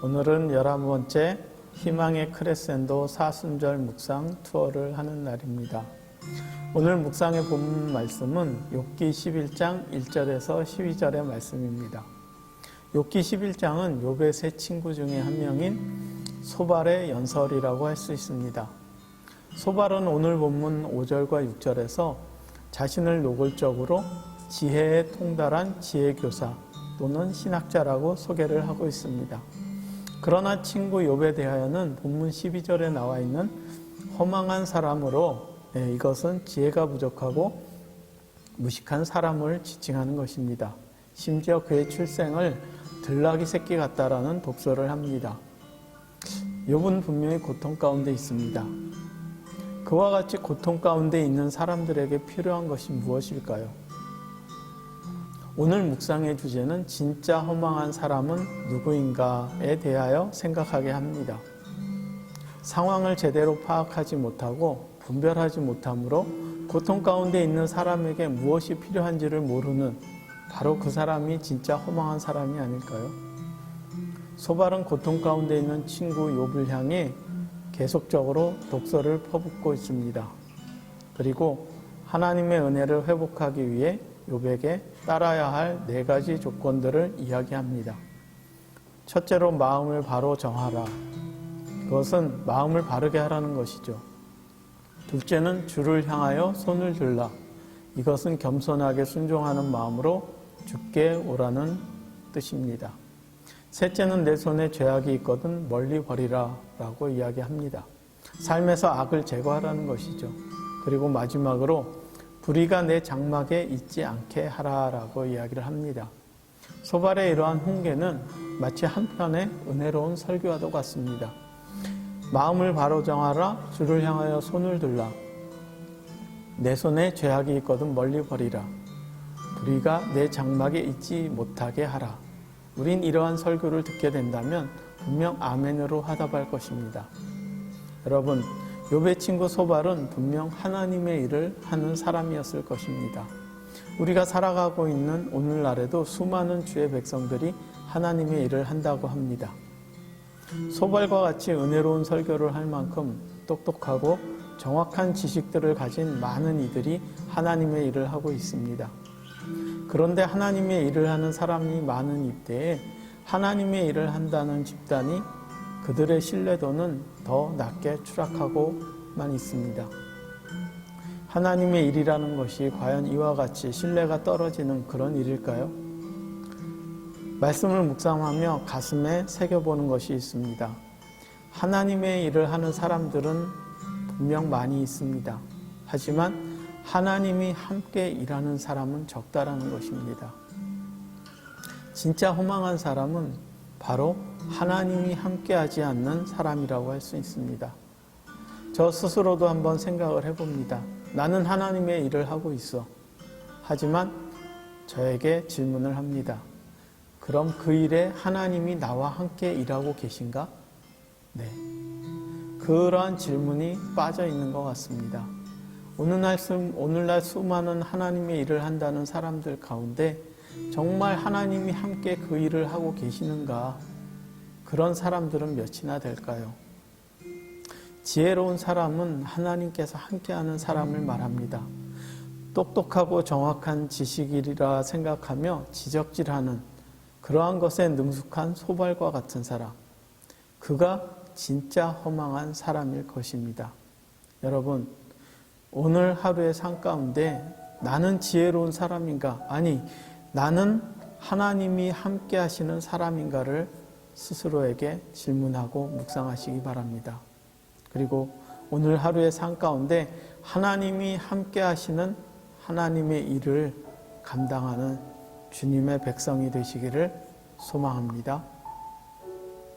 오늘은 11번째 희망의 크레센도 사순절 묵상 투어를 하는 날입니다. 오늘 묵상의 본문 말씀은 욥기 11장 1절에서 12절의 말씀입니다. 욥기 11장은 욥의 세 친구 중에 한 명인 소발의 연설이라고 할 수 있습니다. 소발은 오늘 본문 5절과 6절에서 자신을 노골적으로 지혜에 통달한 지혜교사 또는 신학자라고 소개를 하고 있습니다. 그러나 친구 욥에 대하여는 본문 12절에 나와 있는 허망한 사람으로 이것은 지혜가 부족하고 무식한 사람을 지칭하는 것입니다. 심지어 그의 출생을 들나귀 새끼 같다라는 독설을 합니다. 욥은 분명히 고통 가운데 있습니다. 그와 같이 고통 가운데 있는 사람들에게 필요한 것이 무엇일까요? 오늘 묵상의 주제는 진짜 허망한 사람은 누구인가에 대하여 생각하게 합니다. 상황을 제대로 파악하지 못하고 분별하지 못하므로 고통 가운데 있는 사람에게 무엇이 필요한지를 모르는 바로 그 사람이 진짜 허망한 사람이 아닐까요? 소발은 고통 가운데 있는 친구 욥을 향해 계속적으로 독설을 퍼붓고 있습니다. 그리고 하나님의 은혜를 회복하기 위해 욥에게 따라야 할 4가지 조건들을 이야기합니다. 첫째로 마음을 바로 정하라. 그것은 마음을 바르게 하라는 것이죠. 둘째는 주를 향하여 손을 들라. 이것은 겸손하게 순종하는 마음으로 주께 오라는 뜻입니다. 셋째는 내 손에 죄악이 있거든 멀리 버리라 라고 이야기합니다. 삶에서 악을 제거하라는 것이죠. 그리고 마지막으로 불의가 내 장막에 있지 않게 하라라고 이야기를 합니다. 소발의 이러한 훈계는 마치 한편의 은혜로운 설교와도 같습니다. 마음을 바로 정하라, 주를 향하여 손을 들라. 내 손에 죄악이 있거든 멀리 버리라. 불의가 내 장막에 있지 못하게 하라. 우린 이러한 설교를 듣게 된다면 분명 아멘으로 화답할 것입니다. 여러분, 욥의 친구 소발은 분명 하나님의 일을 하는 사람이었을 것입니다. 우리가 살아가고 있는 오늘날에도 수많은 주의 백성들이 하나님의 일을 한다고 합니다. 소발과 같이 은혜로운 설교를 할 만큼 똑똑하고 정확한 지식들을 가진 많은 이들이 하나님의 일을 하고 있습니다. 그런데 하나님의 일을 하는 사람이 많은 이때에 하나님의 일을 한다는 집단이 그들의 신뢰도는 더 낮게 추락하고만 있습니다. 하나님의 일이라는 것이 과연 이와 같이 신뢰가 떨어지는 그런 일일까요? 말씀을 묵상하며 가슴에 새겨보는 것이 있습니다. 하나님의 일을 하는 사람들은 분명 많이 있습니다. 하지만 하나님이 함께 일하는 사람은 적다라는 것입니다. 진짜 허망한 사람은 바로 하나님이 함께하지 않는 사람이라고 할 수 있습니다. 저 스스로도 한번 생각을 해봅니다. 나는 하나님의 일을 하고 있어. 하지만 저에게 질문을 합니다. 그럼 그 일에 하나님이 나와 함께 일하고 계신가? 네. 그러한 질문이 빠져 있는 것 같습니다. 오늘날 수많은 하나님의 일을 한다는 사람들 가운데 정말 하나님이 함께 그 일을 하고 계시는가? 그런 사람들은 몇이나 될까요? 지혜로운 사람은 하나님께서 함께하는 사람을 말합니다. 똑똑하고 정확한 지식이라 생각하며 지적질하는 그러한 것에 능숙한 소발과 같은 사람. 그가 진짜 허망한 사람일 것입니다. 여러분, 오늘 하루의 삶 가운데 나는 지혜로운 사람인가? 아니, 나는 하나님이 함께 하시는 사람인가를 스스로에게 질문하고 묵상하시기 바랍니다. 그리고 오늘 하루의 삶 가운데 하나님이 함께 하시는 하나님의 일을 감당하는 주님의 백성이 되시기를 소망합니다.